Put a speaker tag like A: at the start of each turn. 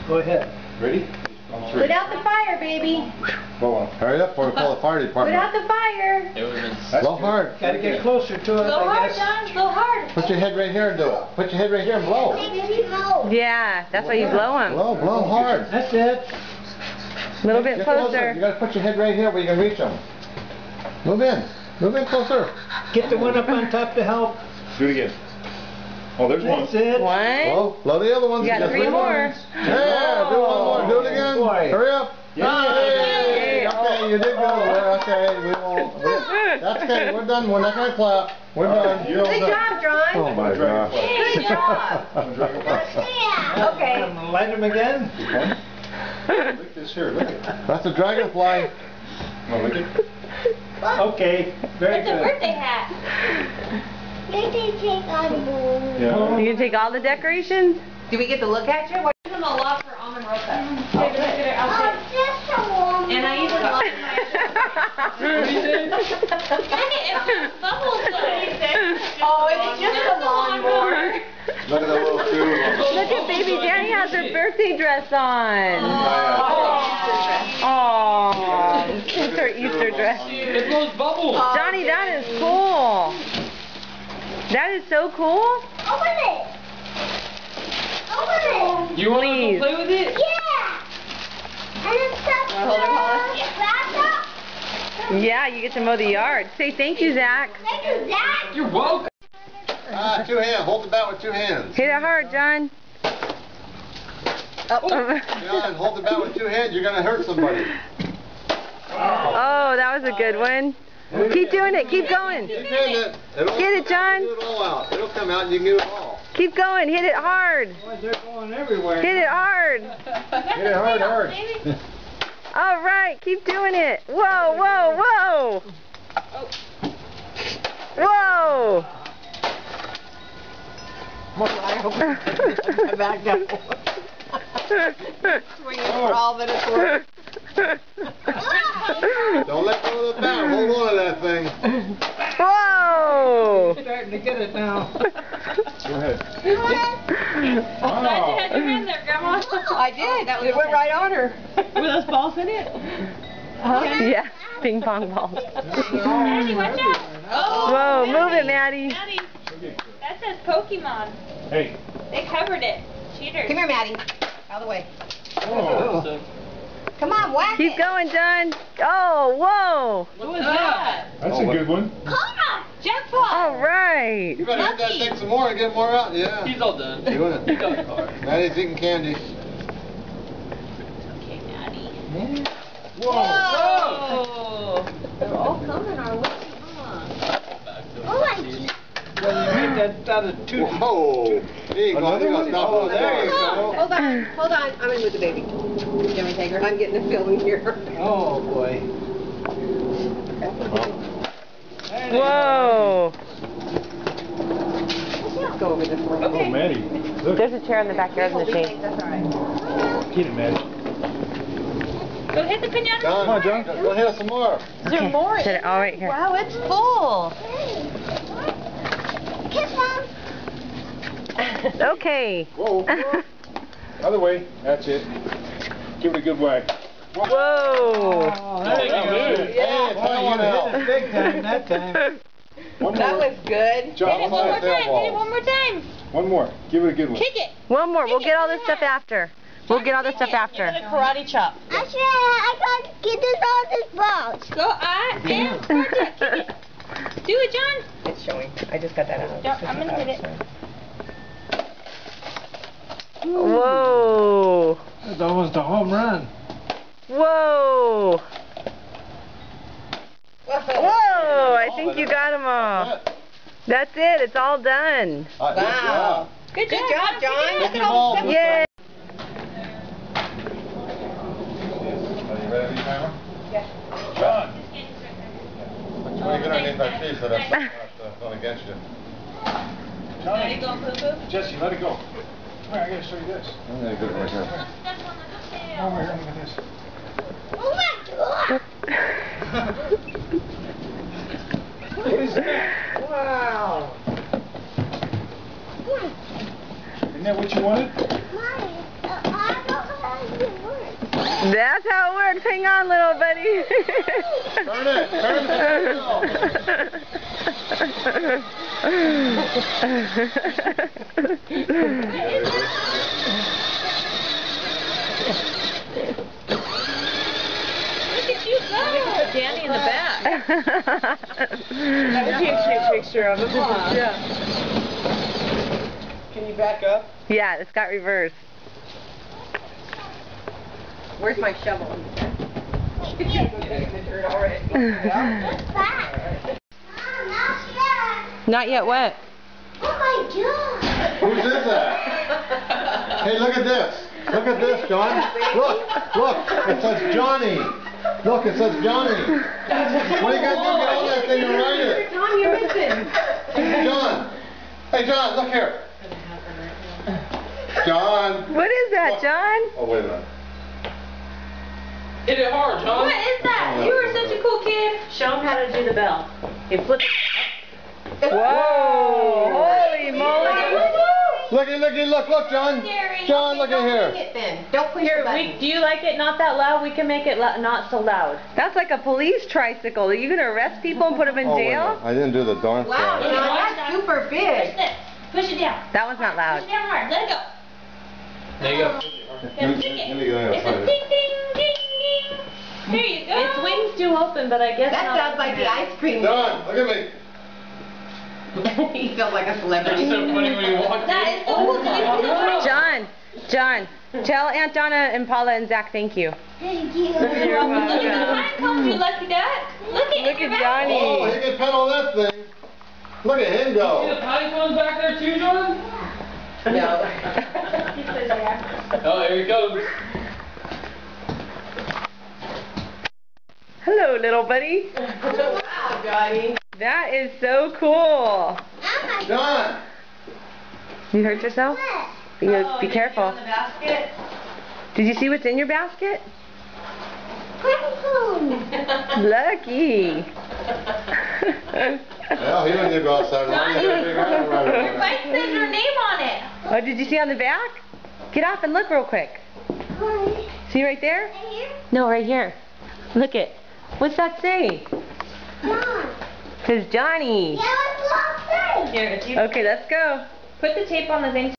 A: Go ahead.
B: Ready?
C: Put out the fire, baby.
B: Hurry up before we call the fire
C: Put
B: department.
C: out the fire.
B: Blow hard.
A: Gotta get closer to it,
C: Blow
A: I
C: hard,
A: guess.
C: John. Blow hard.
B: Put your head right here and do it. Put your head right here and blow.
D: Yeah, that's why you blow them.
B: Blow hard.
A: That's it.
D: A little bit
B: Get
D: closer.
B: You gotta put your head right here where you can reach them. Move in. Move in closer.
A: Get the one up on top to help.
B: Do it again. Oh, there's
A: That's it.
D: One.
B: Blow the other ones.
D: You got 3 more.
B: Yeah, do one more. Do it again.
A: Boy.
B: Hurry up.
D: Yay.
B: Okay, you did good. Okay, we won't. That's okay. We're done. We're not gonna clap. We're done.
C: Good job, John.
B: Oh my gosh.
C: Good job. Okay.
A: Light them again.
B: Look at this here. Look at that's a dragonfly. Oh, look at.
A: Okay. Very
C: It's a
A: good.
C: birthday hat.
B: Yeah.
D: You gonna take all the decorations?
C: Do we get to look at you? Give them a lot for almond rosa. And I even love Oh, it's just a lawnmower.
B: Look at that little shoe.
D: Look at baby Danny has her birthday dress on.
C: Oh.
D: Oh, it's her Easter dress.
E: It blows bubbles.
D: Johnny, that is cool. That is so cool.
F: Open it! Open it!
E: You want to
D: Please.
E: go play with it?
F: Yeah! And it's stuff wrapped up.
D: Yeah, you get to mow the yard. Say thank you, Zach.
F: Thank you, Dad.
E: You're welcome.
B: 2 hands. Hold the bat with 2 hands.
D: Hit it hard, John. Oh,
B: John, hold the bat with 2 hands. You're gonna hurt somebody.
D: oh, that was a good one. Keep doing it. Keep going.
B: Keep hitting it.
D: Get it, John.
B: Get it all out. It'll come out and you can get it all.
D: Keep going. Hit it hard.
A: Boy, they're going everywhere.
D: Hit it hard.
B: Hit it hard, hard.
D: All right. Keep doing it. Whoa, whoa, whoa. Whoa.
C: Back down. Swinging for all that it's worth.
B: Don't let go of the bat. Hold on to that thing.
D: Whoa.
A: Starting to get it now.
B: Go ahead.
C: I'm glad you had your hand there, Grandma. I did. It went right on her.
G: Were those balls in it?
D: Yeah, ping pong balls.
C: Maddie, watch out. Oh,
D: Whoa, move it, Maddie.
H: Maddie, that says Pokemon.
B: Hey.
H: They covered it. Cheaters.
C: Come here, Maddie. Out of the way.
B: Oh.
C: Come on, whack
D: Keep
C: it.
D: going, John. Oh, whoa.
H: What was that?
B: That's a good one.
H: Cobra! Jump ball!
D: All right.
B: You better hit that thing some more and get more out. Yeah.
E: He's all done.
B: Doing it.
E: He got the car.
B: Maddie's eating candy.
H: Okay, Maddie.
B: Whoa.
H: Whoa!
C: They're all coming our way, huh?
F: Oh, I see.
A: Well, you made that out of 2.
B: Whoa. There you go.
A: Another one?
B: Stop
A: Oh,
B: on the
A: there you
B: car.
A: go.
C: Hold on, hold on. I'm in with the baby. Can we take her? I'm getting a feeling here.
A: Oh, boy.
D: Whoa.
C: Let's go over this way.
B: Oh, Maddie. Look.
D: There's a chair in the backyard in the shade.
C: That's all right.
B: Get it, Maddie.
H: Go hit the pinata.
B: John, come on, John. Go hit us some more.
C: Is there more?
D: Set it all right here.
C: Wow, it's full.
F: Kiss Mom.
D: Okay.
B: Whoa. Other way. That's it. Give it a good whack.
D: Whoa.
A: Oh, there you go.
B: Hey,
C: Yeah.
B: try
A: Oh,
B: one
A: you
B: out.
A: hit it big time that time.
B: One
C: That
B: more.
C: was good.
B: John,
H: Hit it one more time. Hit it one more time.
B: One more. Give it a good one.
H: Kick it.
D: One more. We'll get all this stuff after. We'll get all this stuff after.
H: Karate chop.
F: Actually, I can't get this all this balls.
H: Go and kick it. Do it, John.
C: It's showing. I just got that out.
H: Yeah, I'm gonna hit it.
D: Whoa.
A: That's almost a home run.
D: Whoa. Whoa. I think you got them all. That's it. It's all done.
C: Wow.
H: Good
C: Good
H: job.
C: job, John.
B: Look at them all.
D: Yay.
B: Are you ready, timer? John. When you get underneath that tree, so that's not against you.
H: Ready to go poo-poo?
B: Jesse, let it go. Come here, I gotta show you this. I'm gonna do it right here. Over here, look at this.
F: Oh my God.
A: Wow.
B: Isn't that what you wanted?
F: Mommy, I don't
D: That's how it works. Hang on, little buddy.
B: Turn it.
H: Look at you go.
C: Put Danny in the back.
D: That
C: would be a cute picture of him, huh?
A: Yeah. Can you back up?
D: Yeah, it's got reverse.
C: Where's my shovel?
F: What's that? Mom, not yet.
D: Not yet what?
F: Oh my God.
B: Whose is that? Hey, look at this. Look at this, John. Look. It says Johnny. Look, it says Johnny. What are you going to do? Get on that thing and write it.
C: John, you're missing.
B: John. Hey, John, look here. John.
D: What is that, John?
B: Oh, wait a minute.
A: Hit it hard, John.
H: What is that? You were such a cool kid.
C: Show him how to do the bell. You flip it.
D: Whoa! Holy moly!
B: Look, John. John, look at here.
C: It then. Don't push the button.
H: Do you like it not that loud? We can make it not so loud.
D: That's like a police tricycle. Are you gonna arrest people and put them in
B: Oh, wait a
D: jail?
B: minute. I didn't do the darn
C: Wow,
B: thing.
C: John, that's super
H: Push
C: big.
H: this. Push it down.
D: That one's not loud.
H: Push it down hard. Let it go.
A: There you go.
H: Then kick it.
B: Let me get on
H: It's a
B: your
H: ding, ding, ding, ding. There you go.
C: Its wings too open, but I guess that sounds like the ice cream.
B: John, look at me.
C: He felt like a
A: That's
C: celebrity.
A: so funny when you walk
H: That is the coolest thing in the world.
D: John, tell Aunt Donna and Paula and Zach thank you.
F: Thank you.
H: Look at the honeycomb, you lucky duck. Look at
D: Look
H: your
D: at
H: back.
D: Johnny.
B: Oh, he can pedal that thing. Look at him
A: See
B: go.
A: the honeycombs back there too, John?
C: No.
A: Oh, here he comes.
D: Hello, little buddy.
C: Wow, Johnny.
D: That is so cool.
B: John.
D: You hurt yourself? Be careful.
C: The basket.
D: Did you see what's in your basket?
F: Purple.
D: Lucky.
B: Well, he didn't go outside.
H: Your bike says your name on it.
D: Oh, did you see on the back? Get off and look real quick. See right there?
F: Here?
D: No, right here. Look it. What's that say?
F: John.
D: It says Johnny.
F: Yeah, let's walk through.
H: Here,
D: Okay, let's go.
H: put the tape on the thing.